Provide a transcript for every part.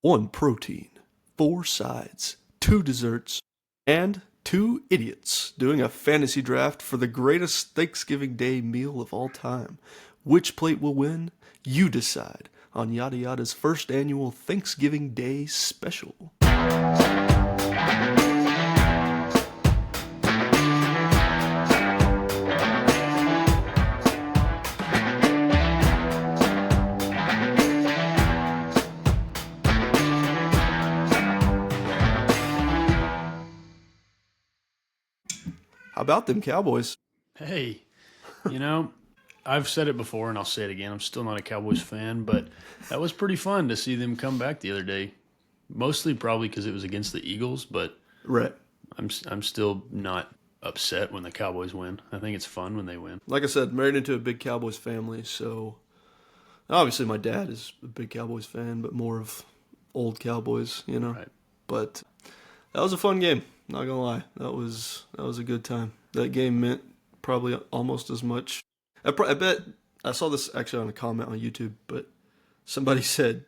1 protein, 4 sides, 2 desserts, and 2 idiots doing a fantasy draft for the greatest Thanksgiving Day meal of all time. Which plate will win? You decide on Yada Yada's first annual Thanksgiving Day special. How about them Cowboys? Hey, I've said it before and I'll say it again. I'm still not a Cowboys fan, but that was pretty fun to see them come back the other day. Mostly probably because it was against the Eagles, but Right. I'm still not upset when the Cowboys win. I think it's fun when they win. Like I said, married into a big Cowboys family, so obviously my dad is a big Cowboys fan, but more of old Cowboys, Right. But that was a fun game. Not gonna lie, that was a good time. That game meant probably almost as much. I bet I saw this actually on a comment on YouTube, but somebody said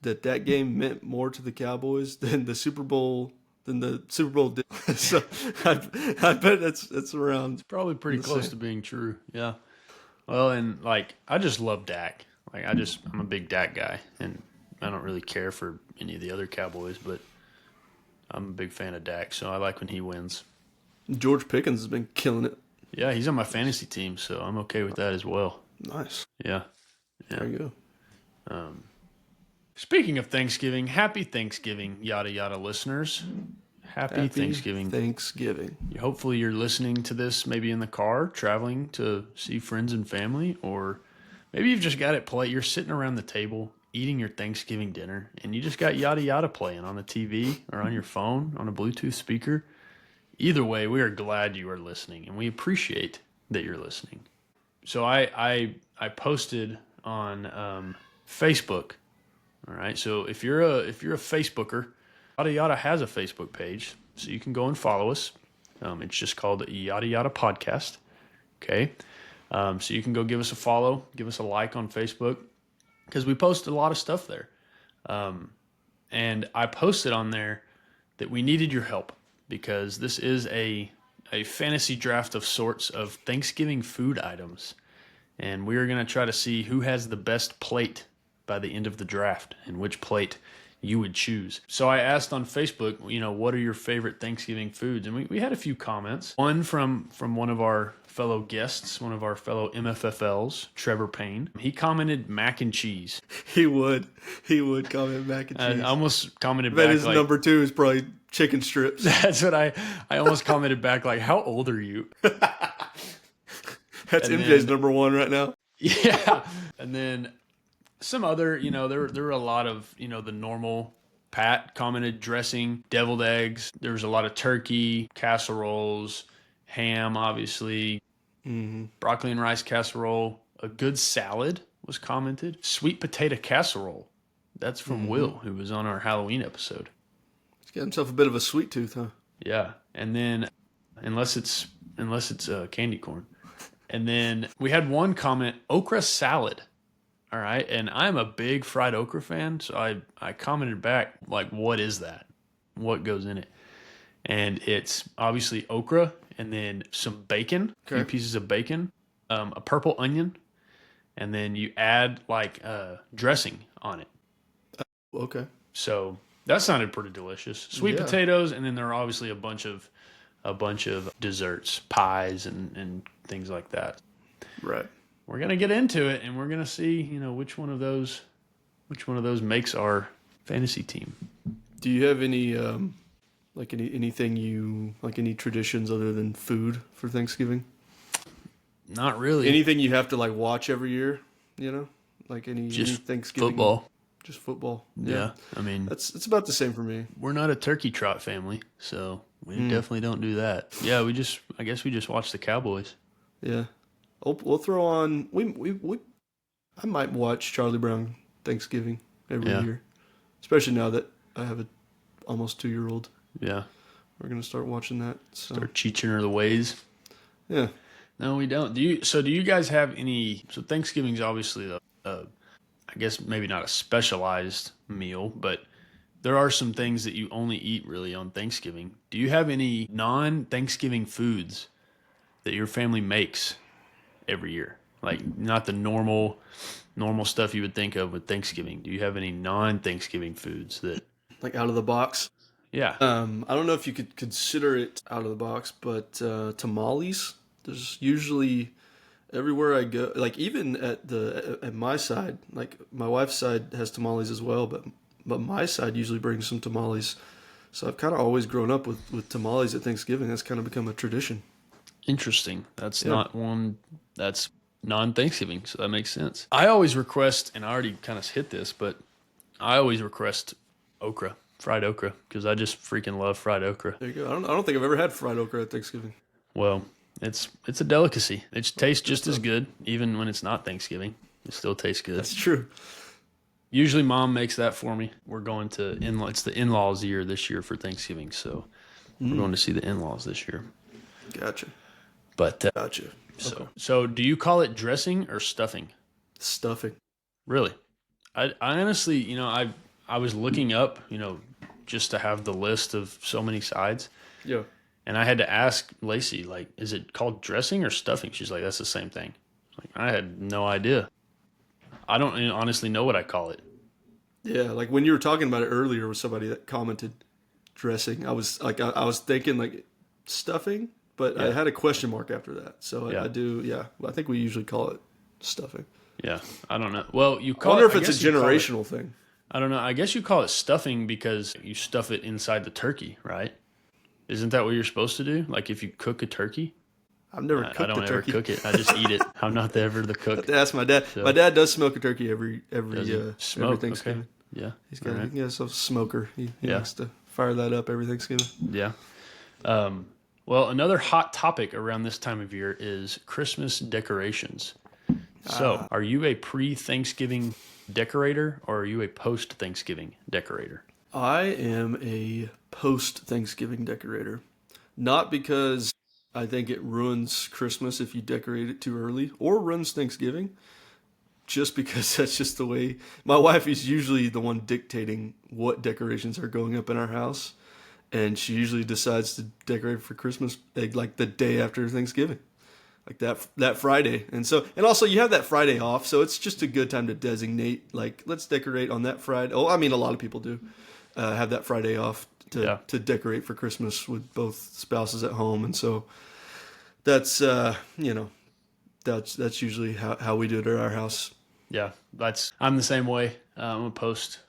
that game meant more to the Cowboys than the Super Bowl did. So I bet that's around. It's probably pretty close to being true. Yeah. Well, and I just love Dak. I'm a big Dak guy, and I don't really care for any of the other Cowboys, but I'm a big fan of Dak, so I like when he wins. George Pickens has been killing it. Yeah, he's on my fantasy team, so I'm okay with that as well. Nice. Yeah. There you go. Speaking of Thanksgiving, happy Thanksgiving, Yada Yada listeners. Happy Thanksgiving. Thanksgiving. Hopefully you're listening to this maybe in the car, traveling to see friends and family, or maybe you've just got it play. You're sitting around the table eating your Thanksgiving dinner, and you just got Yada Yada playing on the TV or on your phone, on a Bluetooth speaker. Either way, we are glad you are listening, and we appreciate that you're listening. So I posted on Facebook. All right, so if you're a Facebooker, Yada Yada has a Facebook page, so you can go and follow us. It's just called Yada Yada Podcast. Okay, so you can go give us a follow, give us a like on Facebook, because we post a lot of stuff there. And I posted on there that we needed your help, because this is a fantasy draft of sorts of Thanksgiving food items. And we are going to try to see who has the best plate by the end of the draft and which plate you would choose. So I asked on Facebook, what are your favorite Thanksgiving foods? And we had a few comments. One from one of our fellow guests, one of our fellow MFFLs, Trevor Payne. He commented mac and cheese. He would comment mac and cheese. I almost commented back his number 2 is probably chicken strips. That's what I almost commented back, how old are you? That's MJ's number 1 right now. Yeah. And then some other, there were a lot of, the normal. Pat commented dressing, deviled eggs. There was a lot of turkey, casseroles, ham, obviously, broccoli and rice casserole. A good salad was commented. Sweet potato casserole. That's from Will, who was on our Halloween episode. He's got himself a bit of a sweet tooth, huh? Yeah. And then, unless it's candy corn. And then we had one comment, okra salad. All right. And I'm a big fried okra fan. So I commented back, what is that? What goes in it? And it's obviously okra and then some bacon, a few pieces of bacon, a purple onion, and then you add dressing on it. Okay. So that sounded pretty delicious. Sweet potatoes, and then there are obviously a bunch of desserts, pies, and things like that. Right. We're gonna get into it, and we're gonna see, which one of those makes our fantasy team. Do you have any anything you any traditions other than food for Thanksgiving? Not really. Anything you have to watch every year? Any Thanksgiving football. Just football. Yeah. I mean, it's about the same for me. We're not a turkey trot family, so we definitely don't do that. Yeah, I guess we just watch the Cowboys. Yeah. We'll throw on. I might watch Charlie Brown Thanksgiving every year, especially now that I have a almost 2-year-old. Yeah, we're gonna start watching that. So. Start teaching her the ways. Yeah. No, we don't. Do you guys have any? So Thanksgiving's obviously I guess maybe not a specialized meal, but there are some things that you only eat really on Thanksgiving. Do you have any non-Thanksgiving foods that your family makes every year? Like not the normal stuff you would think of with Thanksgiving. Do you have any non-Thanksgiving foods that? Like out of the box. Yeah. I don't know if you could consider it out of the box, but tamales. There's usually everywhere I go, like even at my side, like my wife's side has tamales as well, but my side usually brings some tamales. So I've kind of always grown up with tamales at Thanksgiving. That's kind of become a tradition. Interesting. That's not one that's non-Thanksgiving, so that makes sense. I always request, and I already kind of hit this, but I always request okra, fried okra, because I just freaking love fried okra. There you go. I don't think I've ever had fried okra at Thanksgiving. Well, it's a delicacy. It tastes just as good, even when it's not Thanksgiving. It still tastes good. That's true. Usually mom makes that for me. We're going to it's the in-laws year this year for Thanksgiving, so we're going to see the in-laws this year. Gotcha. But Gotcha. So do you call it dressing or stuffing? Stuffing. Really? I honestly, I was looking up, just to have the list of so many sides. Yeah. And I had to ask Lacey, like, is it called dressing or stuffing? She's like, that's the same thing. Like, I had no idea. I don't honestly know what I call it. Yeah, like when you were talking about it earlier with somebody that commented dressing, I was like, I was thinking like stuffing, but I had a question mark after that. So I do, I think we usually call it stuffing. Yeah, I don't know. Well, I wonder if it's a generational thing. I don't know. I guess you call it stuffing because you stuff it inside the turkey, right? Isn't that what you're supposed to do? Like if you cook a turkey? I've never cooked a turkey. I don't ever cook it. I just eat it. I'm not ever the cook. That's my dad. So, my dad does smoke a turkey every Thanksgiving. Okay. Yeah. He's got a smoker. He likes to fire that up every Thanksgiving. Yeah. Well, another hot topic around this time of year is Christmas decorations. So, are you a pre-Thanksgiving decorator or are you a post-Thanksgiving decorator? I am a post-Thanksgiving decorator. Not because I think it ruins Christmas if you decorate it too early, or ruins Thanksgiving, just because that's just the way. My wife is usually the one dictating what decorations are going up in our house, and she usually decides to decorate for Christmas like the day after Thanksgiving, like that Friday. And also you have that Friday off, so it's just a good time to designate, like, let's decorate on that Friday. Oh, I mean, a lot of people do have that Friday off to decorate for Christmas with both spouses at home, and so that's that's usually how we do it at our house. Yeah, I'm the same way. I'm a post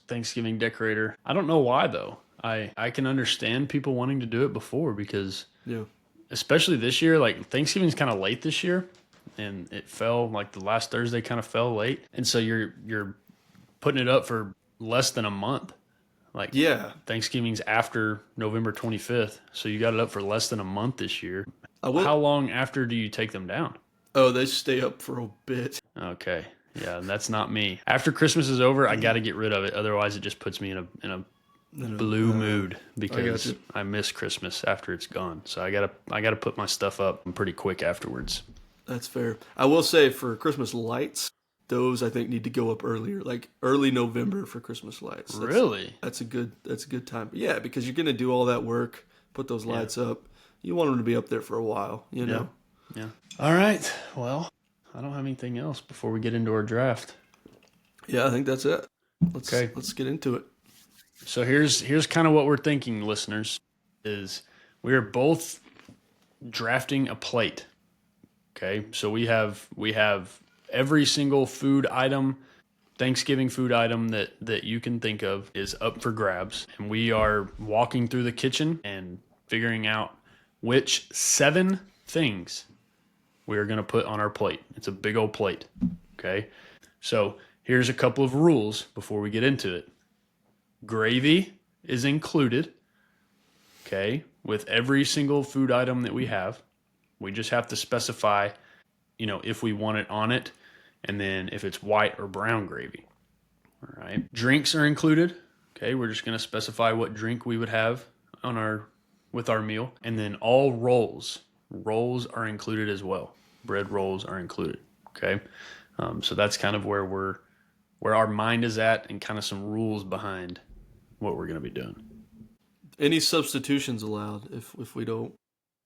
Thanksgiving decorator. I don't know why though. I can understand people wanting to do it before because especially this year, like Thanksgiving's kind of late this year, and it fell like the last Thursday kind of fell late, and so you're putting it up for less than a month. Like Thanksgiving's after November 25th, so you got it up for less than a month this year. How long after do you take them down? Oh, they stay up for a bit. Okay, yeah, that's not me. After Christmas is over, I got to get rid of it. Otherwise, it just puts me in a blue mood because I miss Christmas after it's gone. So I gotta put my stuff up pretty quick afterwards. That's fair. I will say for Christmas lights, those I think need to go up earlier, like early November for Christmas lights. Really? That's a good time. Yeah, because you're gonna do all that work, put those lights up. You want them to be up there for a while, you know. Yeah. All right. Well, I don't have anything else before we get into our draft. Yeah, I think that's it. Let's get into it. So here's kind of what we're thinking, listeners, is we are both drafting a plate. Okay? So we have every single food item, Thanksgiving food item that you can think of is up for grabs. And we are walking through the kitchen and figuring out which 7 things we are going to put on our plate. It's a big old plate. Okay? So here's a couple of rules before we get into it. Gravy is included, okay, with every single food item that we have. We just have to specify, if we want it on it, and then if it's white or brown gravy. All right. Drinks are included. Okay, we're just going to specify what drink we would have with our meal. And then all rolls are included as well. Bread rolls are included. Okay. So that's kind of where our mind is at and kind of some rules behind what we're going to be doing. Any substitutions allowed if we don't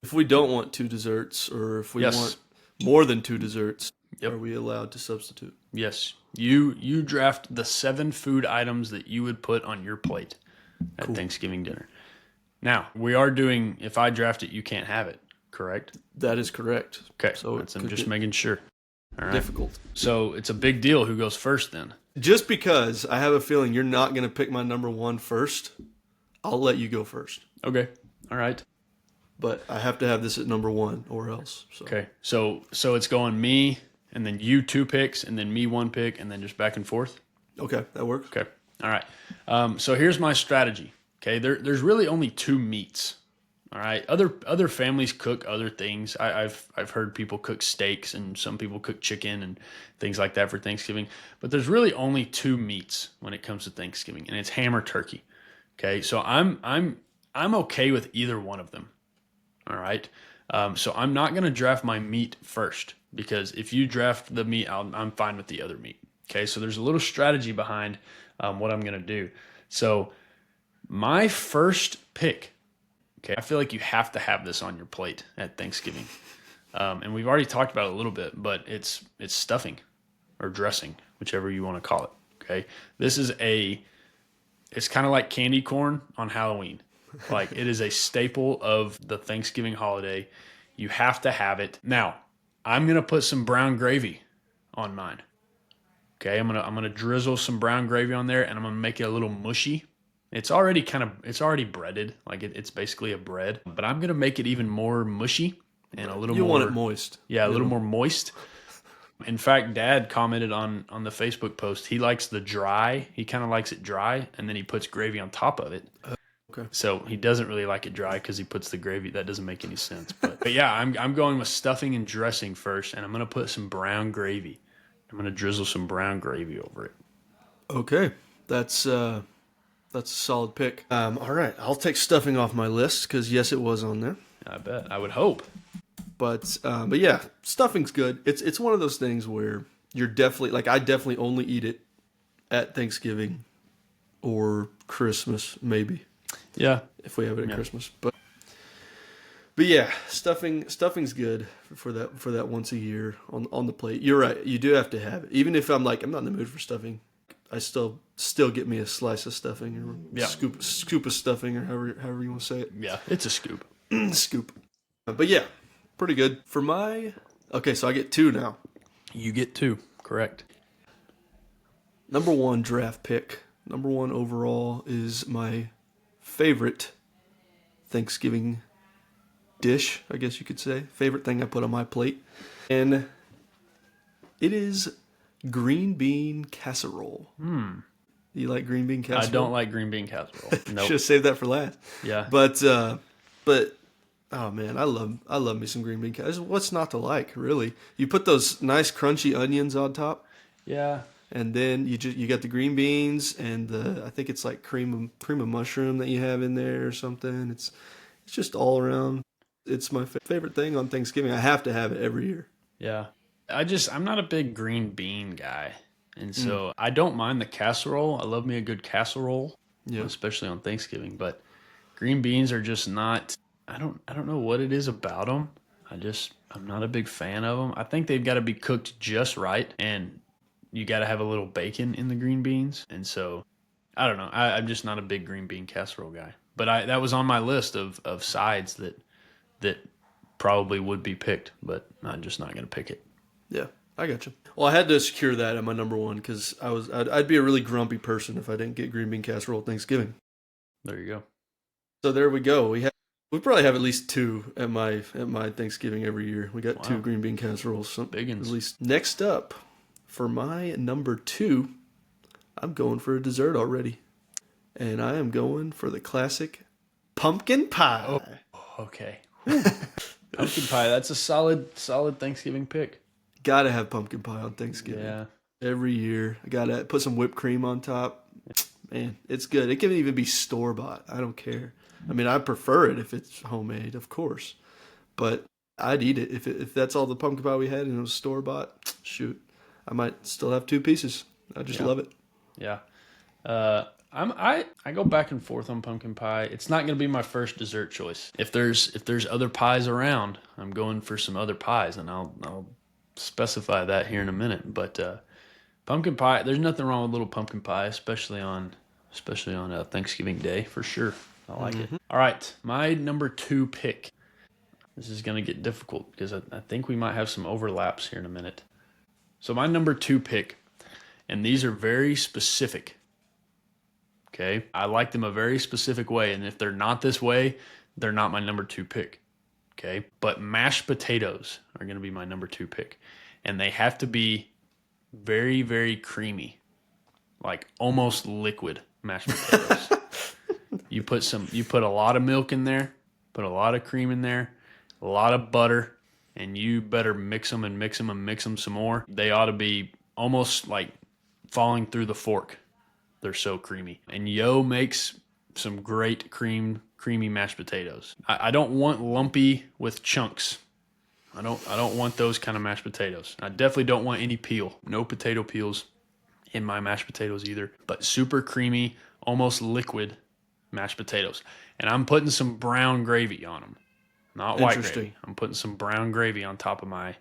want 2 desserts, or if we want more than 2 desserts, are we allowed to substitute? Yes. You draft the 7 food items that you would put on your plate at Thanksgiving dinner. Now, we are doing, if I draft it, you can't have it, correct? That is correct. Okay, so I'm just making sure. All right. Difficult. So it's a big deal who goes first then. Just because I have a feeling you're not going to pick my number 1 first, I'll let you go first. Okay. All right. But I have to have this at number 1 or else. So. Okay. So it's going me, and then you 2 picks, and then me 1 pick, and then just back and forth? Okay, that works. Okay. All right. So here's my strategy. Okay. There's really only 2 meats. All right. Other families cook other things. I've heard people cook steaks, and some people cook chicken and things like that for Thanksgiving. But there's really only 2 meats when it comes to Thanksgiving, and it's ham or turkey. Okay. So I'm okay with either one of them. All right. So I'm not going to draft my meat first, because if you draft the meat, I'm fine with the other meat. Okay. So there's a little strategy behind what I'm going to do. So my first pick. Okay, I feel like you have to have this on your plate at Thanksgiving. And we've already talked about it a little bit, but it's stuffing or dressing, whichever you want to call it. Okay. It's kind of like candy corn on Halloween. Like, it is a staple of the Thanksgiving holiday. You have to have it. Now, I'm going to put some brown gravy on mine. Okay. I'm going to drizzle some brown gravy on there, and I'm going to make it a little mushy. It's already breaded. Like, it's basically a bread, but I'm going to make it even more mushy and a little more. You want it moist. Yeah, a little more moist. In fact, Dad commented on the Facebook post, he likes the dry. He kind of likes it dry, and then he puts gravy on top of it. Okay. So he doesn't really like it dry because he puts the gravy. That doesn't make any sense. But yeah, I'm going with stuffing and dressing first, and I'm going to put some brown gravy. I'm going to drizzle some brown gravy over it. Okay. That's a solid pick. All right. I'll take stuffing off my list because, yes, it was on there. I bet. I would hope. But yeah, stuffing's good. It's one of those things where you're definitely, like, I definitely only eat it at Thanksgiving or Christmas, maybe. Yeah. If we have it at Christmas. But yeah, stuffing's good for that once a year on the plate. You're right. You do have to have it. Even if I'm not in the mood for stuffing, I still get me a slice of stuffing or scoop of stuffing, or however you want to say it. Yeah, it's a scoop. Scoop. But yeah, pretty good. Okay, so I get 2 now. You get 2, correct. Number 1 draft pick. Number 1 overall is my favorite Thanksgiving dish, I guess you could say. Favorite thing I put on my plate. And it is green bean casserole. You like green bean casserole? I don't like green bean casserole. Nope. Should have saved that for last. Yeah. But oh man, I love me some green bean casserole. What's not to like, really? You put those nice crunchy onions on top. Yeah. And then you got the green beans and I think it's like cream of mushroom that you have in there or something. It's just all around. It's my favorite thing on Thanksgiving. I have to have it every year. Yeah. I'm not a big green bean guy. And so I don't mind the casserole. I love me a good casserole, especially on Thanksgiving. But green beans are just not, I don't know what it is about them. I'm not a big fan of them. I think they've got to be cooked just right. And you got to have a little bacon in the green beans. And so, I don't know. I'm just not a big green bean casserole guy. But that was on my list of sides that probably would be picked. But I'm just not going to pick it. Yeah, I got you. Well, I had to secure that at my number 1 because I'd be a really grumpy person if I didn't get green bean casserole at Thanksgiving. There you go. So there we go. We probably have at least 2 at my Thanksgiving every year. We got 2 green bean casseroles. Big ones. At least. Next up, for my number 2, I'm going for a dessert already, and I am going for the classic pumpkin pie. Oh, okay. Pumpkin pie. That's a solid Thanksgiving pick. Gotta have pumpkin pie on Thanksgiving. Yeah. Every year. I gotta put some whipped cream on top. Man, it's good. It can even be store-bought. I don't care. I mean, I prefer it if it's homemade, of course. But I'd eat it. If that's all the pumpkin pie we had and it was store-bought, shoot. I might still have 2 pieces. I just love it. Yeah. I go back and forth on pumpkin pie. It's not going to be my first dessert choice. If there's other pies around, I'm going for some other pies, and I'll specify that here in a minute. But pumpkin pie, there's nothing wrong with little pumpkin pie, especially on Thanksgiving Day for sure. I like it. All right, my number 2 pick. This is going to get difficult because I think we might have some overlaps here in a minute. So my number 2 pick, and these are very specific. Okay, I like them a very specific way, and if they're not this way, they're not my number 2 pick. Okay, but mashed potatoes are going to be my number 2 pick, and they have to be very, very creamy, like almost liquid mashed potatoes. You put a lot of milk in there, put a lot of cream in there, a lot of butter, and you better mix them and mix them and mix them some more. They ought to be almost like falling through the fork. They're so creamy. And Yo makes some great creamy mashed potatoes. I don't want lumpy with chunks. I don't want those kind of mashed potatoes. I definitely don't want any peel. No potato peels in my mashed potatoes either. But super creamy, almost liquid mashed potatoes. And I'm putting some brown gravy on them. Not white gravy. I'm putting some brown gravy on top of my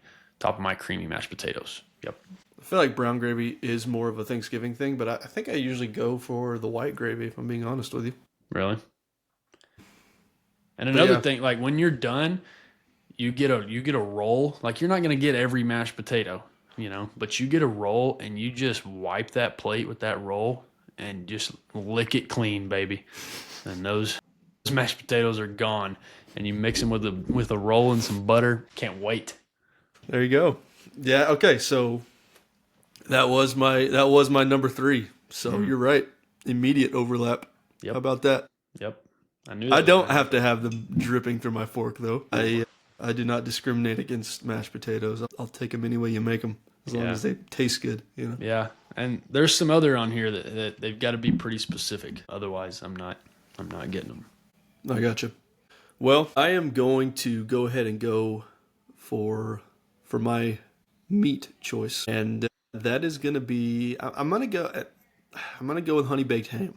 creamy mashed potatoes. Yep. I feel like brown gravy is more of a Thanksgiving thing, but I think I usually go for the white gravy, if I'm being honest with you. Really? And another thing, like when you're done, you get a roll. Like you're not gonna get every mashed potato, but you get a roll and you just wipe that plate with that roll and just lick it clean, baby. And those mashed potatoes are gone. And you mix them with a roll and some butter. Can't wait. There you go. Yeah. Okay. So that was my number 3. So you're right. Immediate overlap. Yep. How about that? Yep. I don't have to have them dripping through my fork though. I do not discriminate against mashed potatoes. I'll take them any way you make them, as long as they taste good. Yeah. And there's some other on here that they've got to be pretty specific. Otherwise, I'm not getting them. I gotcha. Well, I am going to go ahead and go for my meat choice, and that is going to be I'm going to go with honey baked ham,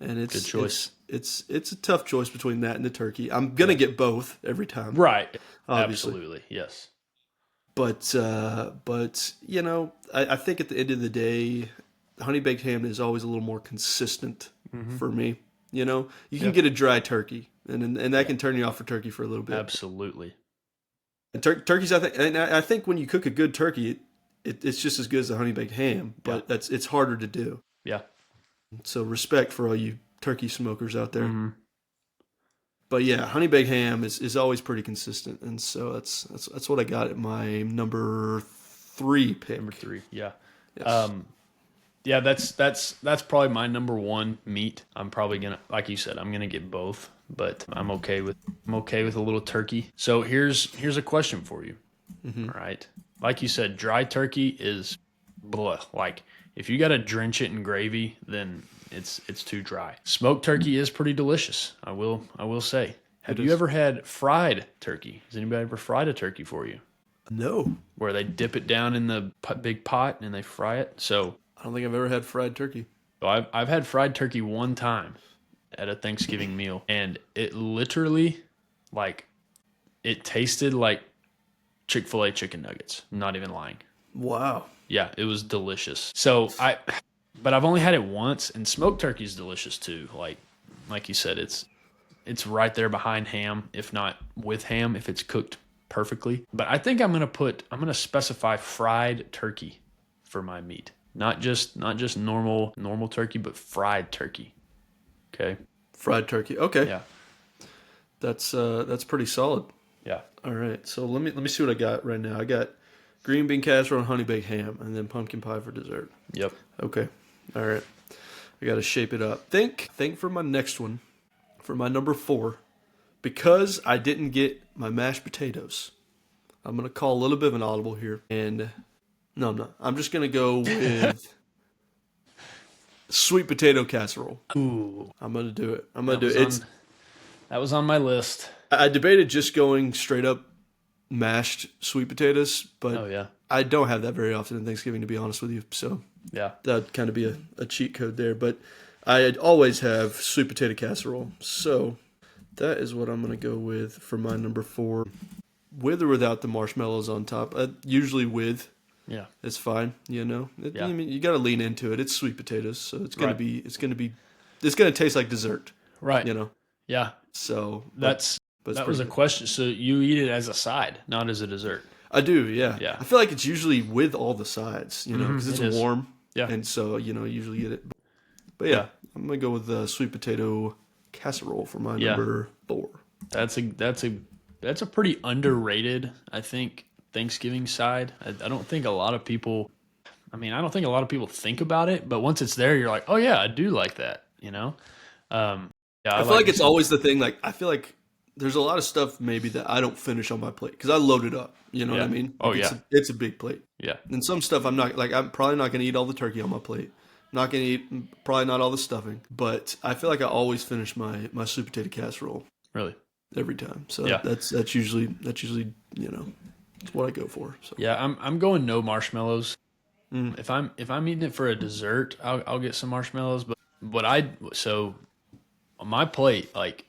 and it's good choice. It's a tough choice between that and the turkey. I'm going to get both every time, right? Obviously. Absolutely, yes. But I think at the end of the day, honey baked ham is always a little more consistent for me. You can get a dry turkey, and that can turn you off for turkey for a little bit. Absolutely. And turkeys, I think when you cook a good turkey, it's just as good as a honey baked ham, but it's harder to do. Yeah. So respect for all you turkey smokers out there. Mm-hmm. But yeah, honey baked ham is always pretty consistent, and so that's what I got at my number 3 pick. Number 3, yeah. Yes. Yeah, that's probably my number 1 meat. I'm probably gonna, like you said, I'm gonna get both, but I'm okay with a little turkey. So here's a question for you. Mm-hmm. All right, like you said, dry turkey is blah. Like if you gotta drench it in gravy, then it's too dry. Smoked turkey is pretty delicious. I will say. Have you ever had fried turkey? Has anybody ever fried a turkey for you? No. Where they dip it down in the big pot and they fry it. So. I don't think I've ever had fried turkey. So I've had fried turkey one time at a Thanksgiving meal, and it literally, it tasted like Chick-fil-A chicken nuggets. I'm not even lying. Wow. Yeah, it was delicious. But I've only had it once, and smoked turkey is delicious too. Like you said, it's right there behind ham, if not with ham, if it's cooked perfectly. But I think I'm gonna specify fried turkey for my meat. Not just normal turkey, but fried turkey. Okay. Fried turkey. Okay. Yeah. That's pretty solid. Yeah. All right. So let me see what I got right now. I got green bean casserole and honey baked ham, and then pumpkin pie for dessert. Yep. Okay. All right. I got to shape it up. Think for my next one, for my number 4, because I didn't get my mashed potatoes. I'm gonna call a little bit of an audible here, and. No, I'm not. I'm just going to go with sweet potato casserole. Ooh. I'm going to do it. That was on my list. I debated just going straight up mashed sweet potatoes, but I don't have that very often in Thanksgiving, to be honest with you. So yeah, that'd kind of be a cheat code there. But I always have sweet potato casserole. So that is what I'm going to go with for my number 4. With or without the marshmallows on top. Usually with. Yeah. It's fine, Yeah. I mean, you got to lean into it. It's sweet potatoes, so it's going Right. to be it's going to taste like dessert, Right. you know. Yeah. So, That it's was pretty a good. question. So you eat it as a side, not as a dessert. I do, yeah. Yeah. I feel like it's usually with all the sides, because it's it is. warm, Yeah. and so you usually get it. But yeah, Yeah. I'm gonna go with the sweet potato casserole for my Yeah. number 4. That's a pretty underrated, I think, Thanksgiving side. I don't think a lot of people. I mean, I don't think a lot of people think about it, but once it's there, you're like, oh yeah, I do like that. Yeah, I feel like it's always the thing. Like I feel like there's a lot of stuff maybe that I don't finish on my plate because I load it up. You know what I Yeah. mean? Oh, Like, yeah. it's a big plate. Yeah. And some stuff I'm not like I'm probably not gonna eat all the turkey on my plate. Not gonna eat probably not all the stuffing, but I feel like I always finish my sweet potato casserole Really. every time. So Yeah. that's usually it's what I go for. So Yeah, I'm going no marshmallows. Mm. If I'm eating it for a dessert, I'll get some marshmallows. So on my plate, like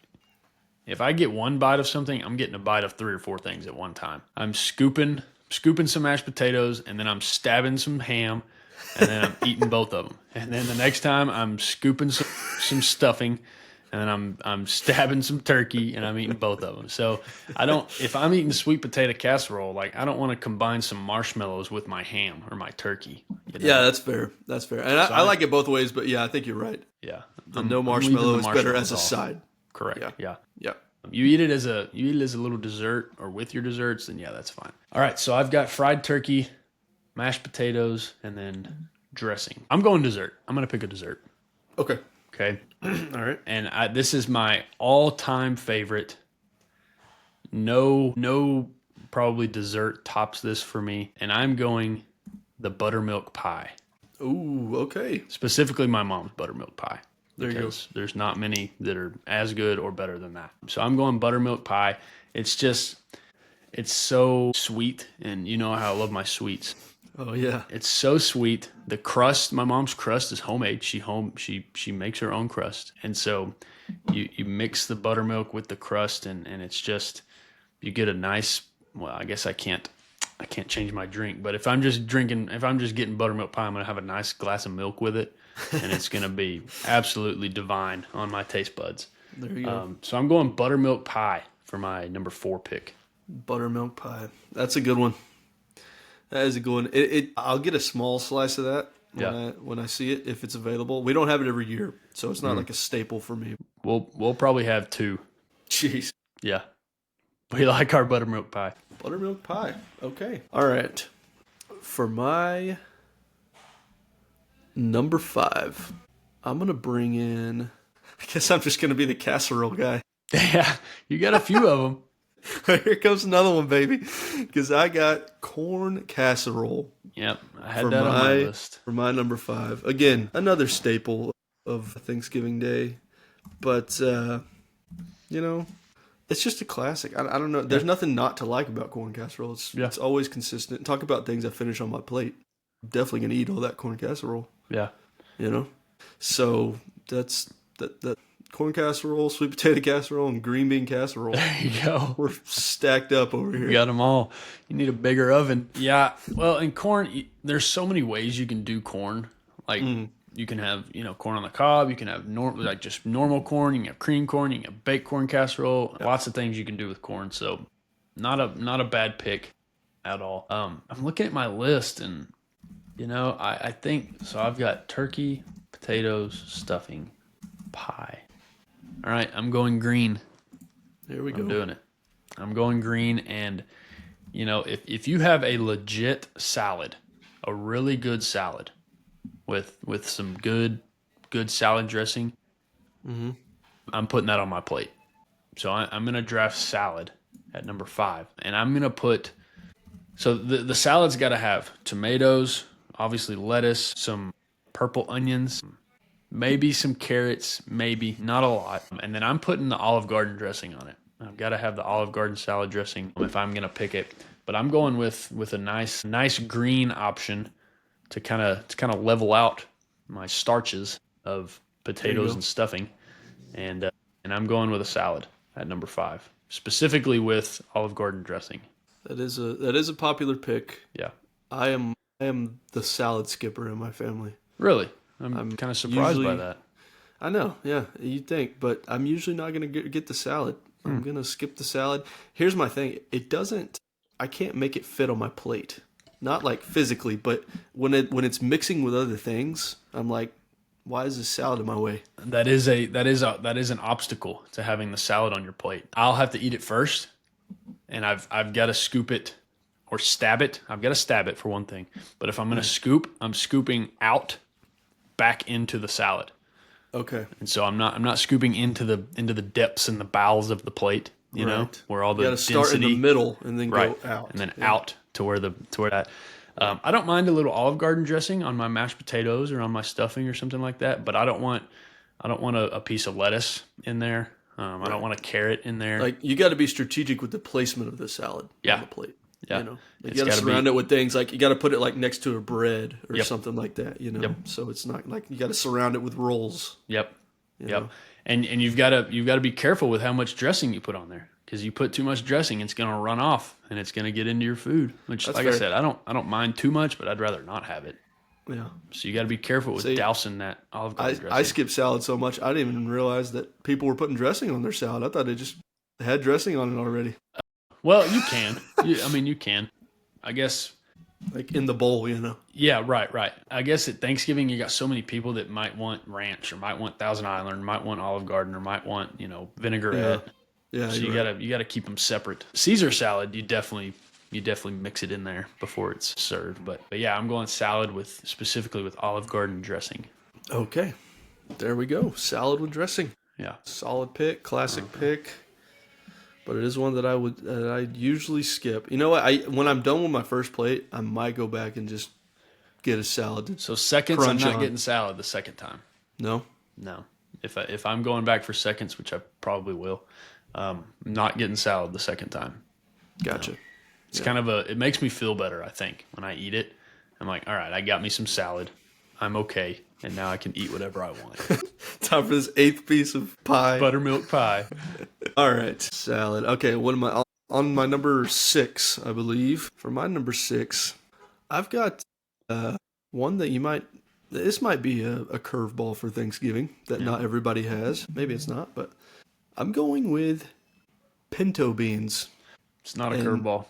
if I get one bite of something, I'm getting a bite of 3 or 4 things at one time. I'm scooping some mashed potatoes, and then I'm stabbing some ham, and then I'm eating both of them. And then the next time I'm scooping some stuffing, and then I'm stabbing some turkey, and I'm eating both of them. So if I'm eating sweet potato casserole, like I don't want to combine some marshmallows with my ham or my turkey. yeah, that's fair. That's fair. And I like it both ways, but yeah, I think you're right. Yeah, The I'm no leaving marshmallow the is better marshmallows as a off. side. Correct. Yeah. Yeah. Yeah. You eat it as a little dessert or with your desserts, then yeah, that's fine. All right, so I've got fried turkey, mashed potatoes, and then dressing. I'm going dessert. I'm gonna pick a dessert. Okay. Okay, All right. and this is my all-time favorite. No, probably dessert tops this for me, and I'm going the buttermilk pie. Ooh, okay. Specifically, my mom's buttermilk pie. There you go. Because there's not many that are as good or better than that. So I'm going buttermilk pie. It's so sweet, and you know how I love my sweets. Oh yeah. It's so sweet. The crust, my mom's crust is homemade. She makes her own crust, and so you mix the buttermilk with the crust, and it's just you get a nice. Well, I guess I can't change my drink, but if I'm just getting buttermilk pie, I'm gonna have a nice glass of milk with it, and it's gonna be absolutely divine on my taste buds. There you go. So I'm going buttermilk pie for my number 4 pick. Buttermilk pie. That's a good one. That is a good one. I'll get a small slice of that when I see it if it's available. We don't have it every year, so it's not like a staple for me. We'll probably have 2. Jeez. Yeah, we like our buttermilk pie. Buttermilk pie. Okay. All right. For my number 5, I'm going to bring in, I guess I'm just going to be the casserole guy. Yeah, you got a few of them. Here comes another one, baby. Because I got corn casserole Yep, I had that on my list. for my number 5. Again, another staple of Thanksgiving Day. But, it's just a classic. I don't know. There's nothing not to like about corn casserole. It's always consistent. Talk about things I finish on my plate. I'm definitely going to eat all that corn casserole. Yeah. So that's that corn casserole, sweet potato casserole, and green bean casserole. There you go. We're stacked up over here. You got them all. You need a bigger oven. Yeah. Well, in corn, there's so many ways you can do corn. Like you can have, corn on the cob. You can have just normal corn. You can have cream corn. You can have baked corn casserole. Yeah. Lots of things you can do with corn. So not a bad pick at all. I'm looking at my list, and I think so. I've got turkey, potatoes, stuffing, pie. All right, I'm going green. There we go. I'm doing it. I'm going green, and if you have a legit salad, a really good salad with some good salad dressing, I'm putting that on my plate. So I'm gonna draft salad at number 5, and I'm gonna put. So the salad's got to have tomatoes, obviously lettuce, some purple onions, maybe some carrots, maybe not a lot, and then I'm putting the Olive Garden dressing on it. I've got to have the Olive Garden salad dressing if I'm gonna pick it, but I'm going with a nice green option to kind of level out my starches of potatoes and stuffing, and I'm going with a salad at number 5, specifically with Olive Garden dressing. That is a popular pick. Yeah, I am the salad skipper in my family. really, I'm I'm kind of surprised by usually that. I know, yeah, you'd think, but I'm usually not gonna get the salad. I'm gonna skip the salad. Here's my thing: I can't make it fit on my plate. Not like physically, but when it's mixing with other things, I'm like, why is this salad in my way? That is an obstacle to having the salad on your plate. I'll have to eat it first, and I've got to scoop it or stab it. I've got to stab it for one thing. But if I'm going to scoop, I'm scooping out back into the salad. Okay. And so I'm not scooping into the depths and the bowels of the plate, you know, where all the You got to start in the middle and then go out, and then out to where that. I don't mind a little Olive Garden dressing on my mashed potatoes or on my stuffing or something like that, but I don't want a piece of lettuce in there. I don't want a carrot in there. Like you got to be strategic with the placement of the salad on the plate. Yeah. You know, like you got to surround it with things like you got to put it like next to a bread or Yep. something like that. You know, Yep. so it's not like you got to surround it with rolls. Yep. You Yep. know? And you've got to be careful with how much dressing you put on there, because you put too much dressing, it's going to run off and it's going to get into your food. Which, That's like fair. I said, I don't mind too much, but I'd rather not have it. Yeah. So you got to be careful with dousing that Olive Garden dressing. I skip salad so much I didn't even realize that people were putting dressing on their salad. I thought they just had dressing on it already, Well, you can. You can. I guess. like in the bowl. You know. Yeah, right. I guess at Thanksgiving you got so many people that might want ranch or might want Thousand Island, or might want Olive Garden, or might want vinaigrette. Yeah. So you're right. you gotta keep them separate. Caesar salad, you definitely mix it in there before it's served. But yeah, I'm going salad specifically with Olive Garden dressing. Okay. There we go. Salad with dressing. Yeah. Solid pick. Classic pick. But it is one that I usually skip. You know what? When I'm done with my first plate, I might go back and just get a salad. So seconds, I'm Crunch not on. getting salad the second time. No. No. If I'm going back for seconds, which I probably will, not getting salad the second time. Gotcha. No. It's kind of it makes me feel better, I think, when I eat it. I'm like, all right, I got me some salad. I'm okay. And now I can eat whatever I want. Time for this 8th piece of pie. Buttermilk pie. All right. Salad. Okay. What am I on my number 6, I believe. For my number 6, I've got one that this might be a curveball for Thanksgiving that not everybody has. Maybe it's not, but I'm going with pinto beans. It's not a curveball.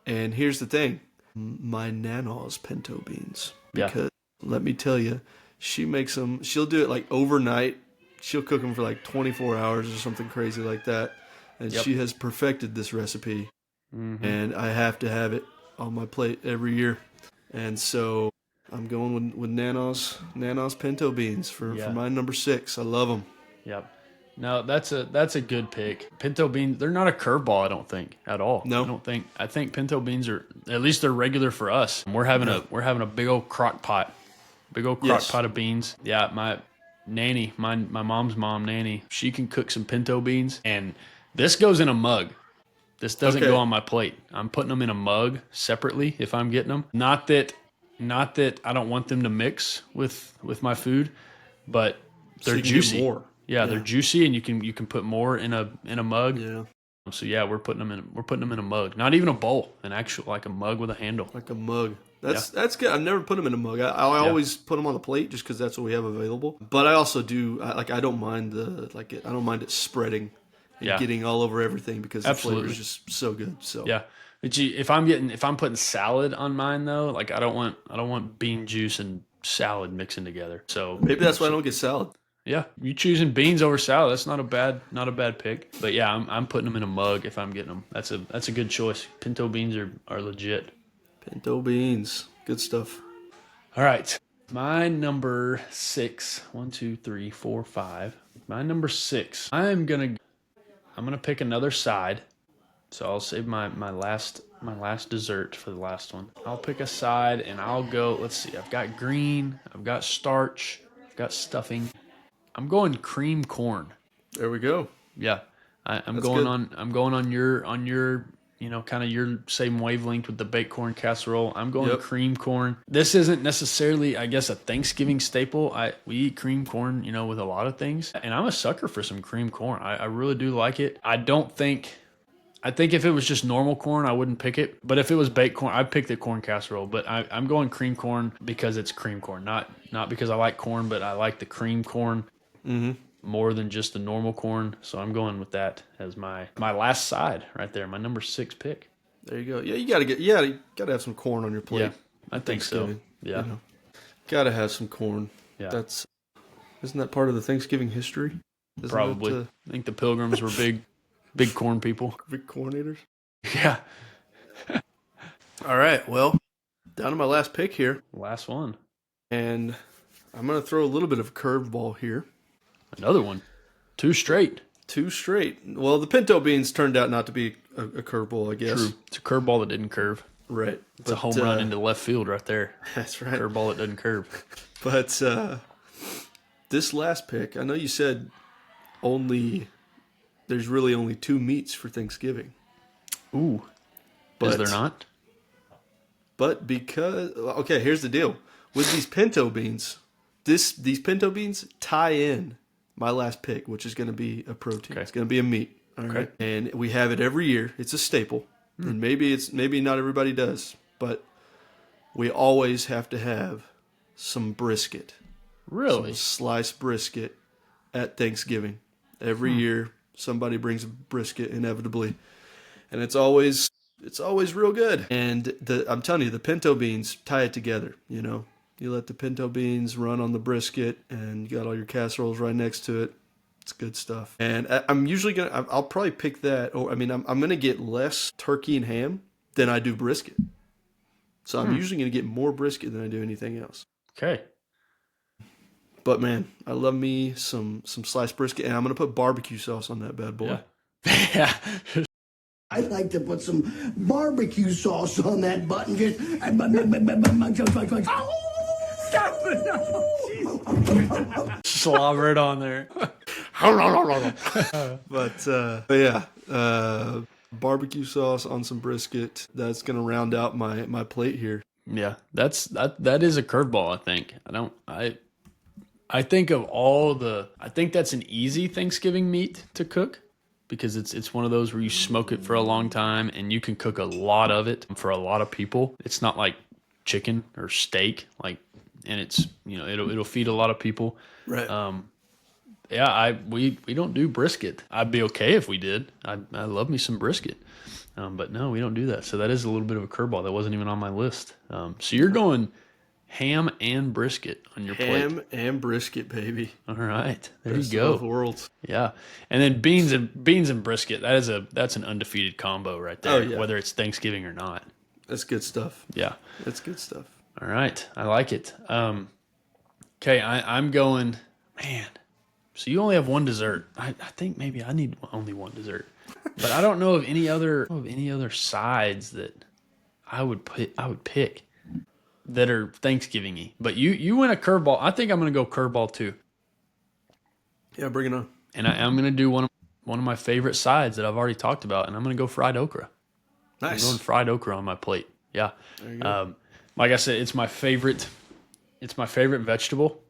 And here's the thing. My nana's pinto beans. Yeah. Because let me tell you, she makes them, she'll do it like overnight. She'll cook them for like 24 hours or something crazy like that. And she has perfected this recipe. Mm-hmm. And I have to have it on my plate every year. And so I'm going with Nana's pinto beans for my number 6. I love them. Yep. No, that's a good pick. Pinto beans, they're not a curveball, I don't think, at all. No. I think pinto beans are, at least they're regular for us. We're having a big old crock pot. Big old crock pot of beans. Yeah, my nanny, my mom's mom, Nanny, she can cook some pinto beans, and this goes in a mug. This doesn't go on my plate. I'm putting them in a mug separately if I'm getting them. Not that I don't want them to mix with my food, but they're juicy. More. Yeah, they're juicy, and you can put more in a mug. Yeah. So yeah, we're putting them in a mug. Not even a bowl, an actual like a mug with a handle. Like a mug. That's good. I've never put them in a mug. I always put them on the plate just because that's what we have available. But I also do I don't mind I don't mind it spreading and getting all over everything because the flavor is just so good. So yeah. But if I'm putting salad on mine though, like I don't want bean juice and salad mixing together. So maybe that's why I don't get salad. Yeah, you choosing beans over salad. That's not a bad pick. But yeah, I'm putting them in a mug if I'm getting them. That's a good choice. Pinto beans are legit. Pinto beans, good stuff. All right, my number 6. 1, 2, 3, 4, 5. My number 6. I'm gonna pick another side. So I'll save my last dessert for the last one. I'll pick a side and I'll go. Let's see. I've got green. I've got starch. I've got stuffing. I'm going cream corn. There we go. Yeah, I'm going on your kind of your same wavelength with the baked corn casserole. I'm going Yep. cream corn. This isn't necessarily, I guess, a Thanksgiving staple. We eat cream corn, with a lot of things. And I'm a sucker for some cream corn. I really do like it. I think if it was just normal corn, I wouldn't pick it. But if it was baked corn, I'd pick the corn casserole. But I'm going cream corn because it's cream corn. Not because I like corn, but I like the cream corn more than just the normal corn. So I'm going with that as my last side right there, my number 6 pick. There you go. Yeah, you gotta have some corn on your plate. Yeah, I think so. Thanksgiving. Yeah. Gotta have some corn. Yeah. Isn't that part of the Thanksgiving history? Isn't Probably. I think the Pilgrims were big corn people. big corn eaters? Yeah. All right, well, down to my last pick here. Last one. And I'm going to throw a little bit of a curveball here. Another one. 2 straight. 2 straight. Well, the pinto beans turned out not to be a curveball, I guess. True. It's a curveball that didn't curve. Right. It's a home run into left field right there. That's right. Curveball that doesn't curve. But this last pick, I know you said there's really only 2 meats for Thanksgiving. Ooh. Is there not? But okay, here's the deal. With these pinto beans, these pinto beans tie in my last pick, which is going to be a protein. Okay. It's going to be a meat. All right. And we have it every year. It's a staple. And maybe not everybody does, but we always have to have some brisket. Really? Some sliced brisket at Thanksgiving. Every year somebody brings a brisket inevitably. And it's always real good. And I'm telling you, the pinto beans tie it together, You let the pinto beans run on the brisket, and you got all your casseroles right next to it. It's good stuff. And I'm usually I'll probably pick that. Or I'm gonna get less turkey and ham than I do brisket. So I'm usually gonna get more brisket than I do anything else. Okay. But man, I love me some sliced brisket, and I'm gonna put barbecue sauce on that bad boy. Yeah. I'd like to put some barbecue sauce on that button. Just stop it! Slobber it on there. But yeah, barbecue sauce on some brisket. That's gonna round out my plate here. Yeah, that is a curveball. I think. I think of I think that's an easy Thanksgiving meat to cook because it's one of those where you smoke it for a long time and you can cook a lot of it for a lot of people. It's not like chicken or steak, and it's it'll feed a lot of people. Right. We don't do brisket. I'd be okay if we did. I love me some brisket. But no, we don't do that. So that is a little bit of a curveball that wasn't even on my list. So you're going ham and brisket on your plate. Ham and brisket, baby. All right, there Best you go. of both worlds. Yeah, and then beans and brisket. That's an undefeated combo right there. Oh, yeah. Whether it's Thanksgiving or not. That's good stuff. Yeah, That's good stuff. all right, I like it. Okay, I'm going. Man, so you only have one dessert. I think maybe I need only one dessert, but I don't know of any other sides that I would pick that are Thanksgiving-y. But you went a curveball. I think I'm going to go curveball too. Yeah, bring it on. And I'm going to do one of my favorite sides that I've already talked about, and I'm going to go fried okra. Nice. I'm going fried okra on my plate. Yeah. There you go. Like I said, it's my favorite vegetable,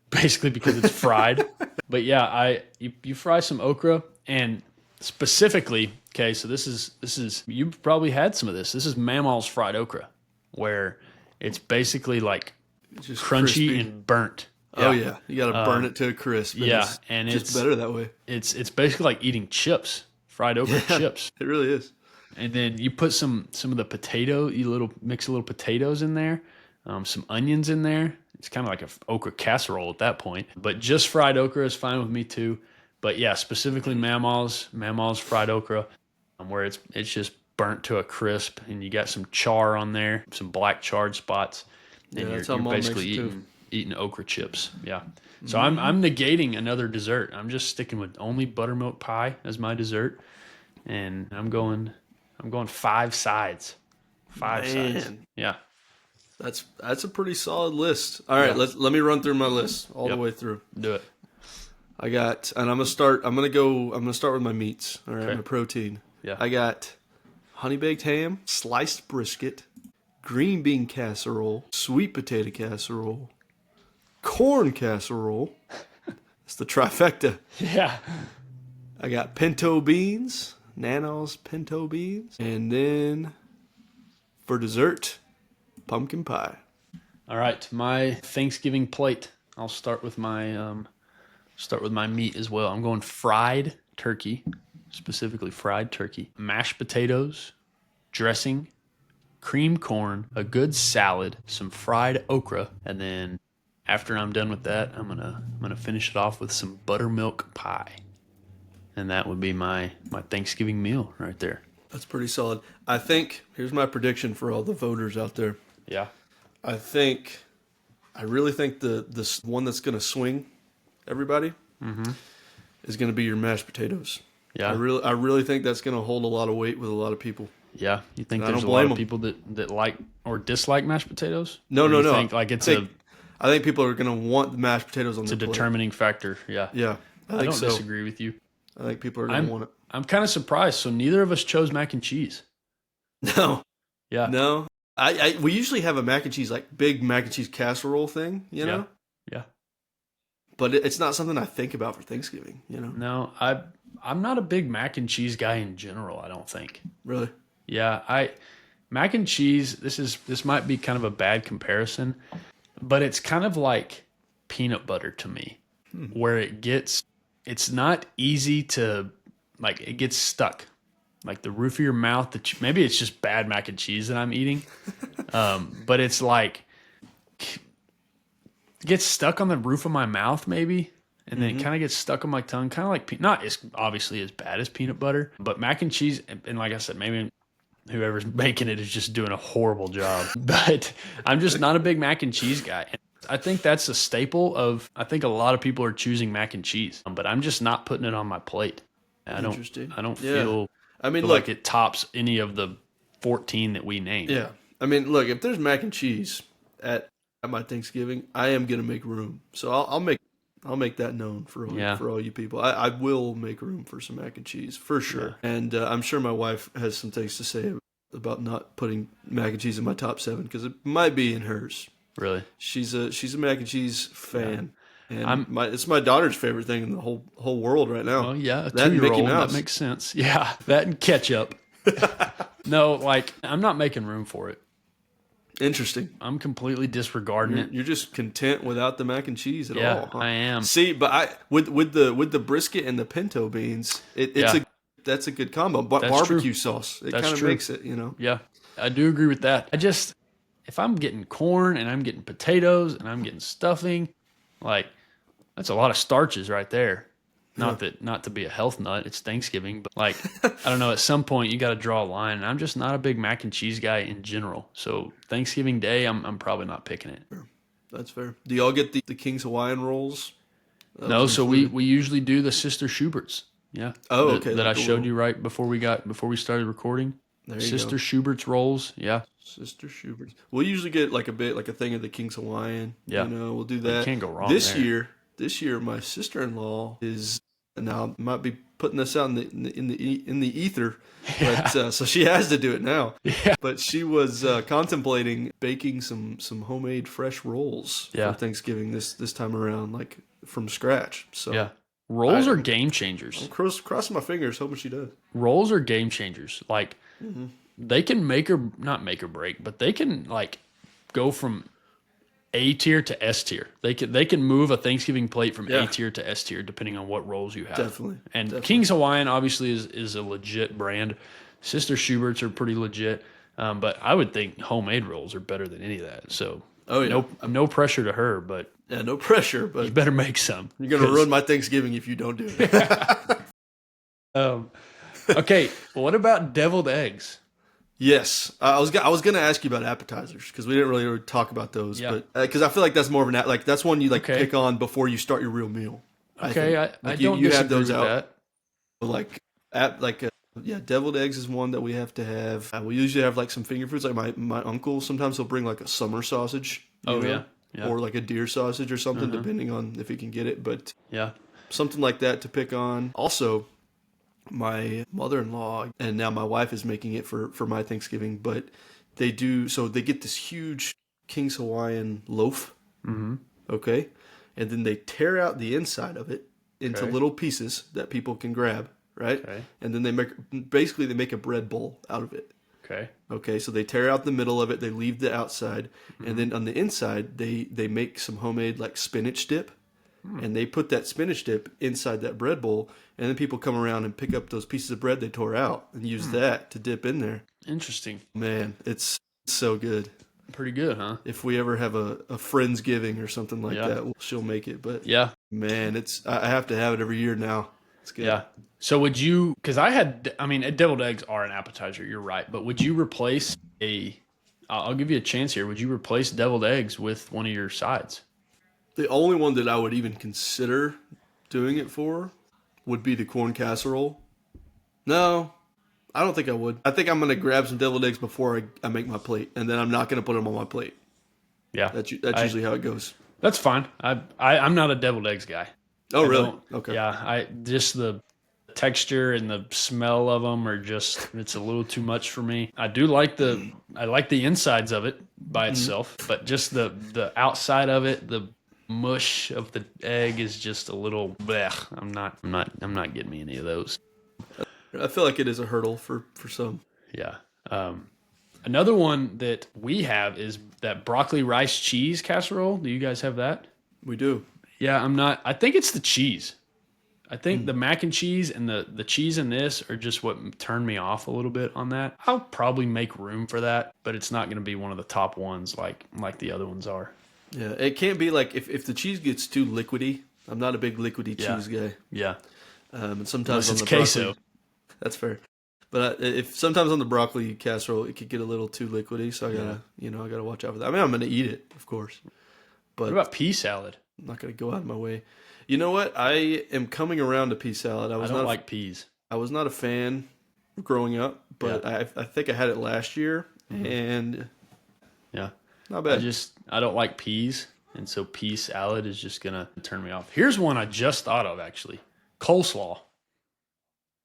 basically because it's fried. But yeah, you fry some okra, and specifically, okay, so this is you've probably had some of this. This is Mamaw's fried okra, where it's basically like Just crunchy crispy. and burnt. Oh yeah, you got to burn it to a crisp. And it's better that way. It's basically like eating chips, fried okra chips. It really is. And then you put some of the potato, mix a little potatoes in there, some onions in there. It's kind of like an okra casserole at that point. But just fried okra is fine with me too. But yeah, specifically Mamaw's fried okra, where it's just burnt to a crisp, and you got some char on there, some black charred spots, and that's you're how Mom basically makes it, eating okra chips. Yeah. So I'm negating another dessert. I'm just sticking with only buttermilk pie as my dessert, and I'm going 5 sides. 5 sides. Yeah. That's a pretty solid list. All right, let me run through my list all the way through. Do it. I got, and I'm gonna start with my meats. All right, Okay. my protein. Yeah. I got honey baked ham, sliced brisket, green bean casserole, sweet potato casserole, corn casserole. It's the trifecta. Yeah. I got pinto beans, Nano's pinto beans, and then for dessert, pumpkin pie. All right, my Thanksgiving plate. I'll start with my meat as well. I'm going fried turkey, specifically fried turkey, mashed potatoes, dressing, cream corn, a good salad, some fried okra, and then after I'm done with that, I'm gonna finish it off with some buttermilk pie. And that would be my Thanksgiving meal right there. That's pretty solid. I think, here's my prediction for all the voters out there. Yeah. I really think the one that's going to swing everybody is going to be your mashed potatoes. Yeah. I really think that's going to hold a lot of weight with a lot of people. Yeah. You think I there's a don't lot blame of 'em. people that like or dislike mashed potatoes? No, Or no, you no. Think like I think people are going to want the mashed potatoes on it's a their plate. determining factor. Yeah. Yeah, I think don't so. disagree with you. I think people are going to want it. I'm kind of surprised. So neither of us chose mac and cheese. No, Yeah. no. We usually have a mac and cheese, like big mac and cheese casserole thing, you know? Yeah. But it's not something I think about for Thanksgiving, you know? No, I'm not a big mac and cheese guy in general, I don't think. Really? Yeah, mac and cheese, this might be kind of a bad comparison, but it's kind of like peanut butter to me, where it's not easy to, like, it gets stuck. Like the roof of your mouth, maybe it's just bad mac and cheese that I'm eating, but it's like, it gets stuck on the roof of my mouth maybe, and then it kind of gets stuck on my tongue, kind of like, not as obviously as bad as peanut butter, but mac and cheese, and like I said, maybe whoever's making it is just doing a horrible job. But I'm just not a big mac and cheese guy. And I think that's a staple of, I think a lot of people are choosing mac and cheese, but I'm just not putting it on my plate. I don't feel like it tops any of the 14 that we named. Yeah. I mean, look, if there's mac and cheese at my Thanksgiving, I am going to make room. So I'll make that known for all you people. I will make room for some mac and cheese for sure. Yeah. And I'm sure my wife has some things to say about not putting mac and cheese in my top 7 because it might be in hers. Really? She's a mac and cheese fan. Yeah. And it's my daughter's favorite thing in the whole world right now. Oh yeah, a that 2-year-old, that makes sense. Yeah, that and ketchup. No, like I'm not making room for it. Interesting. I'm completely disregarding it. You're just content without the mac and cheese at all. Yeah, Huh? I am. See, but with the brisket and the pinto beans, that's a good combo. Barbecue sauce, it kind of makes it, you know. Yeah, I do agree with that. If I'm getting corn and I'm getting potatoes and I'm getting stuffing, like that's a lot of starches right there. Not to be a health nut, it's Thanksgiving, but like, I don't know, at some point you got to draw a line. And I'm just not a big mac and cheese guy in general. So Thanksgiving Day, I'm probably not picking it. That's fair. Do y'all get the King's Hawaiian rolls? No, so we usually do the Sister Schubert's. Yeah. Oh, okay. That I showed you right before we started recording. There you Sister go. Schubert's rolls. Yeah. Sister Schubert's. We'll usually get like a thing of the King's Hawaiian. Yeah. You know, we'll do that. You can't go wrong This there. year, my sister-in-law is now might be putting this out in the ether, but so she has to do it now. Yeah. But she was contemplating baking some homemade fresh rolls for Thanksgiving this time around, like from scratch. So yeah, rolls are game changers. I'm crossing my fingers, hoping she does. Rolls are game changers. Like they can not make or break, but they can like go from A tier to S tier. They can move a Thanksgiving plate from A tier to S tier depending on what rolls you have. Definitely. And King's Hawaiian obviously is a legit brand. Sister Schubert's are pretty legit. But I would think homemade rolls are better than any of that. So no pressure to her, but yeah, no pressure. But you better make some. You're gonna ruin my Thanksgiving if you don't do it. Okay, what about deviled eggs? Yes, I was gonna ask you about appetizers because we didn't really talk about those, but because I feel like that's more of an that's one you pick on before you start your real meal. Okay, I don't disagree with that. Deviled eggs is one that we have to have. We usually have like some finger foods. Like my uncle sometimes he'll bring like a summer sausage. Yeah, or like a deer sausage or something, depending on if he can get it. But yeah, something like that to pick on. Also, my mother-in-law and now my wife is making it for my Thanksgiving, but they get this huge King's Hawaiian loaf, okay, and then they tear out the inside of it into little pieces that people can grab, right? Okay. And then they make a bread bowl out of it. Okay, so they tear out the middle of it, they leave the outside, and then on the inside they make some homemade like spinach dip. And they put that spinach dip inside that bread bowl, and then people come around and pick up those pieces of bread they tore out and use that to dip in there. Interesting. Man, it's so good. Pretty good, huh? If we ever have a Friendsgiving or something like that, she'll make it. But yeah, man, I have to have it every year now. It's good. Yeah. So would you, because deviled eggs are an appetizer, you're right, but would you replace I'll give you a chance here, would you replace deviled eggs with one of your sides? The only one that I would even consider doing it for would be the corn casserole. No, I don't think I would. I think I'm going to grab some deviled eggs before I make my plate, and then I'm not going to put them on my plate. Yeah. That's usually how it goes. That's fine. I'm not a deviled eggs guy. Oh, really? Okay. Yeah, just the texture and the smell of them are it's a little too much for me. I like the insides of it by itself, but just the outside of it, the mush of the egg is just a little blech. I'm not getting me any of those. I feel like it is a hurdle for some. Yeah. Another one that we have is that broccoli rice cheese casserole. Do you guys have that? We do. Yeah, I think it's the cheese. I think the mac and cheese and the cheese in this are just what turned me off a little bit on that. I'll probably make room for that, but it's not going to be one of the top ones like the other ones are. Yeah, it can't be like if the cheese gets too liquidy. I'm not a big liquidy cheese guy. Yeah. And sometimes unless on it's the queso. broccoli, that's fair. But if sometimes on the broccoli casserole it could get a little too liquidy, so I gotta watch out for that. I mean, I'm gonna eat it, of course. But What about pea salad? I'm not gonna go out of my way. You know what? I am coming around to pea salad. I don't like peas. I was not a fan growing up, but I think I had it last year, and yeah, not bad. I don't like peas, and so pea salad is just gonna turn me off. Here's one I just thought of actually: coleslaw.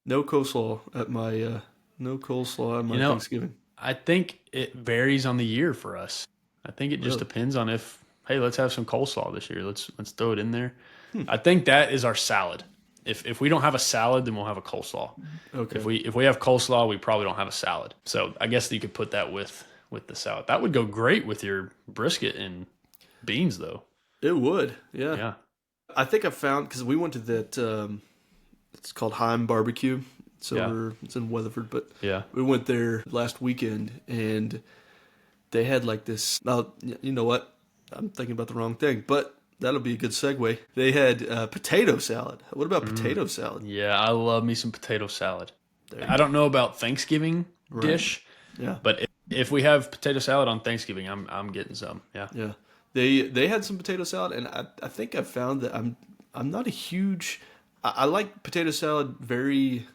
No coleslaw at my Thanksgiving. I think it varies on the year for us. I think it just depends on hey, let's have some coleslaw this year. Let's throw it in there. I think that is our salad. If we don't have a salad, then we'll have a coleslaw. Okay. If we have coleslaw, we probably don't have a salad. So I guess you could put that with the salad. That would go great with your brisket and beans, though. It would, yeah. Yeah. I think I found, because we went to that, it's called Heim Barbecue. So it's in Weatherford, but we went there last weekend, and they had like this. Now, you know what? I'm thinking about the wrong thing, but that'll be a good segue. They had potato salad. What about potato salad? Yeah, I love me some potato salad. I don't know about Thanksgiving dish, but if we have potato salad on Thanksgiving, I'm getting some. Yeah. Yeah. They had some potato salad, and I think I found that I'm not a huge. I like potato salad very.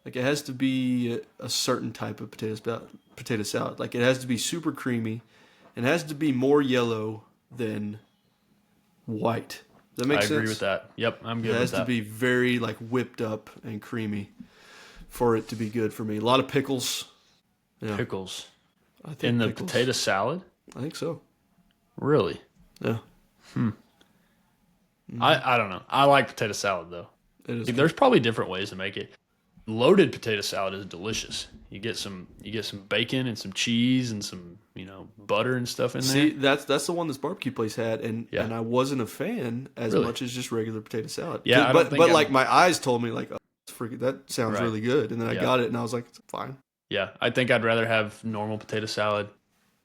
Like, it has to be a certain type of potato salad. Like, it has to be super creamy. It has to be more yellow than white. Does that make sense? I agree with that. Yep, I'm good with that. It has to be very, like, whipped up and creamy for it to be good for me. A lot of pickles. Yeah. Pickles. I think in the pickles. Potato salad? I think so. Really? Yeah. I don't know. I like potato salad, though. There's probably different ways to make it. Loaded potato salad is delicious. You get some bacon and some cheese and some butter and stuff in there. See, that's the one this barbecue place had, and I wasn't a fan as much as just regular potato salad. Yeah, but like my eyes told me like, oh, that sounds really good, and then I got it and I was like, it's fine. Yeah, I think I'd rather have normal potato salad.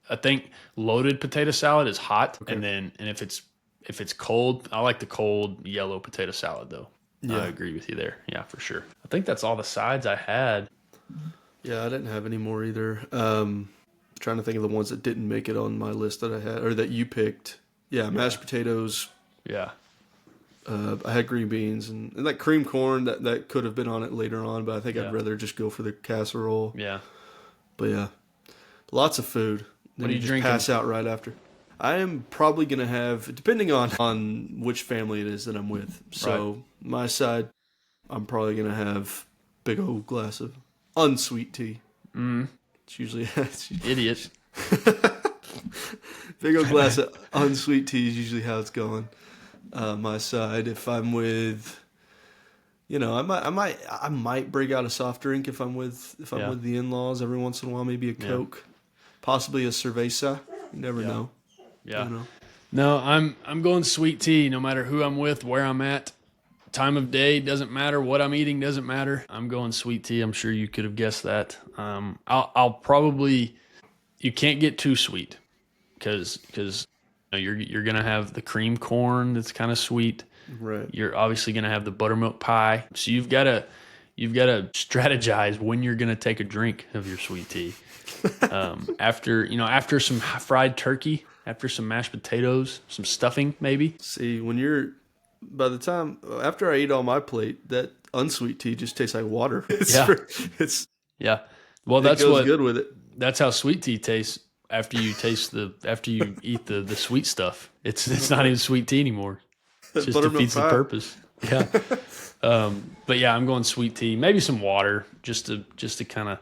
I think loaded potato salad is hot, and if it's cold, I like the cold yellow potato salad though. Yeah, I agree with you there. Yeah, for sure. I think that's all the sides I had. Yeah, I didn't have any more either. Trying to think of the ones that didn't make it on my list that I had, or that you picked. Yeah, mashed potatoes. Yeah. I had green beans and like cream corn that could have been on it later on, but I think I'd rather just go for the casserole. Yeah. But yeah, lots of food. What are you drinking? Pass out right after. I am probably going to have, depending on which family it is that I'm with. So my side, I'm probably gonna have big old glass of unsweet tea. It's usually Idiot. big old glass of unsweet tea is usually how it's going. My side, if I'm with, I might break out a soft drink if I'm with the in-laws every once in a while. Maybe a Coke, possibly a cerveza. You never know. Yeah. You know? No, I'm going sweet tea. No matter who I'm with, where I'm at, time of day doesn't matter. What I'm eating doesn't matter. I'm going sweet tea. I'm sure you could have guessed that. I'll probably. You can't get too sweet because you're gonna have the cream corn that's kind of sweet. Right. You're obviously gonna have the buttermilk pie. So you've got to strategize when you're gonna take a drink of your sweet tea. After some fried turkey, after some mashed potatoes, some stuffing maybe. See, after I eat all my plate, that unsweet tea just tastes like water. Yeah. Well, it goes good with it. That's how sweet tea tastes after you eat the sweet stuff. It's not even sweet tea anymore. It just defeats the purpose. Yeah. But yeah, I'm going sweet tea, maybe some water just to kind of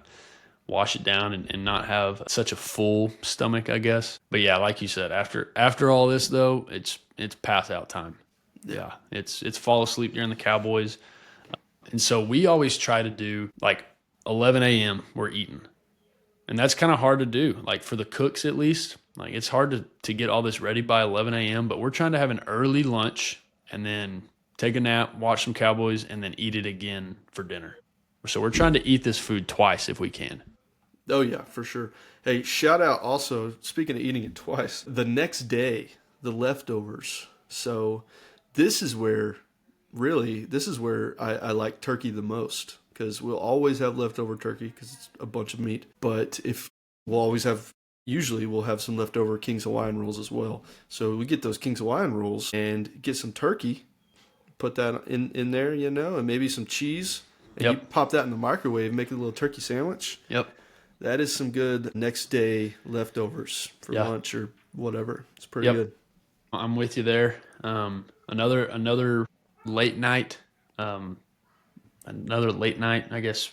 wash it down and not have such a full stomach, I guess. But yeah, like you said, after all this though, it's pass out time. Yeah. It's fall asleep during the Cowboys. And so we always try to do like 11 a.m. we're eating. And that's kind of hard to do, like for the cooks at least. Like it's hard to get all this ready by 11 a.m., but we're trying to have an early lunch and then take a nap, watch some Cowboys, and then eat it again for dinner. So we're trying to eat this food twice if we can. Oh, yeah, for sure. Hey, shout out also, speaking of eating it twice, the next day, the leftovers. So this is where I like turkey the most. Because we'll always have leftover turkey because it's a bunch of meat. But usually we'll have some leftover King's Hawaiian rolls as well. So we get those King's Hawaiian rolls and get some turkey, put that in there, and maybe some cheese. And you pop that in the microwave, make a little turkey sandwich. Yep. That is some good next day leftovers for lunch or whatever. It's pretty good. I'm with you there. Another late night. Another late night, I guess,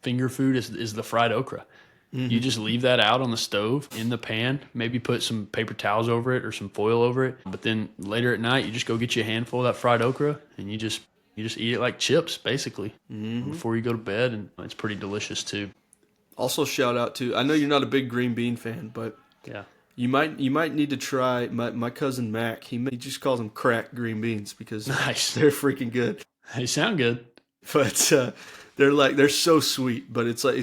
finger food is the fried okra. Mm-hmm. You just leave that out on the stove in the pan, maybe put some paper towels over it or some foil over it. But then later at night, you just go get you a handful of that fried okra and you just eat it like chips, basically, before you go to bed. And it's pretty delicious, too. Also, shout out to, I know you're not a big green bean fan, but yeah, you might need to try my cousin Mac. He just calls them cracked green beans because they're freaking good. They sound good. But they're so sweet, but it's like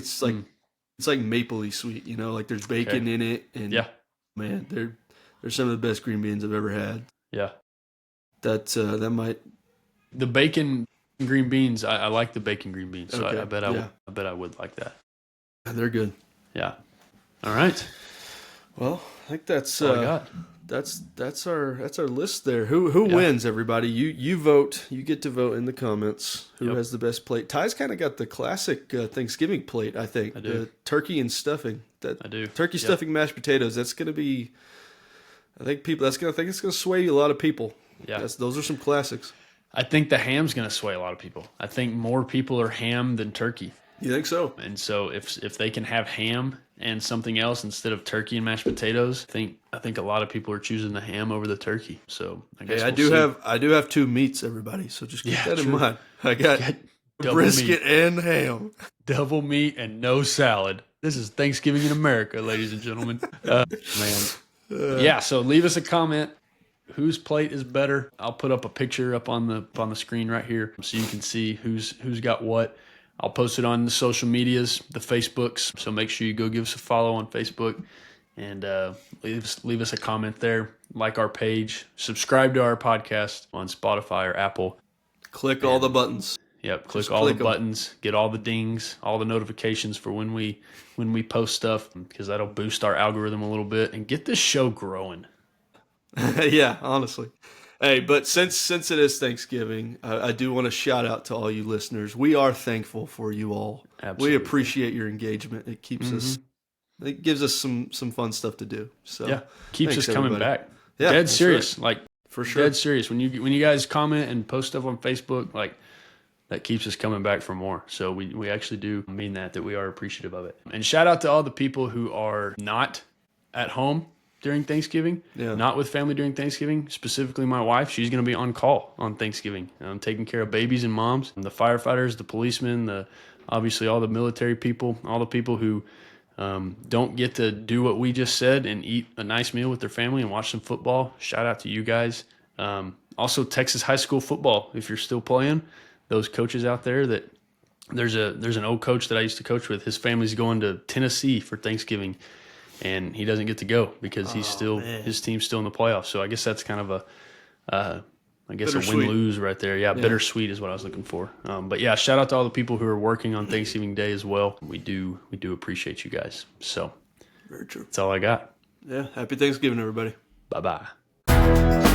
mapley sweet, like there's bacon in it, and man, they're some of the best green beans I've ever had. Yeah, that might the bacon green beans. I like the bacon green beans, so I bet I would like that. They're good. Yeah. All right. Well, I think that's all I got. That's our list there. Who wins, everybody? You vote. You get to vote in the comments. Who has the best plate? Ty's kind of got the classic Thanksgiving plate, I think. I do. The turkey and stuffing. I do. Turkey stuffing, mashed potatoes. That's going to be. I think it's going to sway a lot of people. Yeah. Those are some classics. I think the ham's going to sway a lot of people. I think more people are ham than turkey. You think so? And so if they can have ham and something else instead of turkey and mashed potatoes, I think a lot of people are choosing the ham over the turkey. So I guess I do have two meats, everybody. So just keep that in mind. I got brisket and ham, double meat and no salad. This is Thanksgiving in America, ladies and gentlemen. So leave us a comment. Whose plate is better? I'll put up a picture up on the screen right here so you can see who's got what. I'll post it on the social medias, the Facebooks. So make sure you go give us a follow on Facebook and leave us a comment there. Like our page, subscribe to our podcast on Spotify or Apple. Click all the buttons. Yep, click all the buttons. Get all the dings, all the notifications for when we post stuff, because that'll boost our algorithm a little bit and get this show growing. Yeah, honestly. Hey, but since it is Thanksgiving, I do want to shout out to all you listeners. We are thankful for you all. Absolutely. We appreciate your engagement. It keeps us. It gives us some fun stuff to do. So keeps us coming back. Yeah, dead serious, right. For sure. Dead serious. When you guys comment and post stuff on Facebook, like that keeps us coming back for more. So we actually do mean that we are appreciative of it. And shout out to all the people who are not at home during Thanksgiving, not with family during Thanksgiving. Specifically my wife, she's going to be on call on Thanksgiving, taking care of babies and moms, and the firefighters, the policemen, obviously all the military people, all the people who don't get to do what we just said and eat a nice meal with their family and watch some football. Shout out to you guys. Also Texas high school football, if you're still playing, those coaches out there that there's an old coach that I used to coach with. His family's going to Tennessee for Thanksgiving, and he doesn't get to go because his team's still in the playoffs. So I guess that's kind of a win-lose right there. Yeah, bittersweet is what I was looking for. But yeah, shout out to all the people who are working on Thanksgiving Day as well. We do appreciate you guys. So very true. That's all I got. Yeah, happy Thanksgiving, everybody. Bye-bye.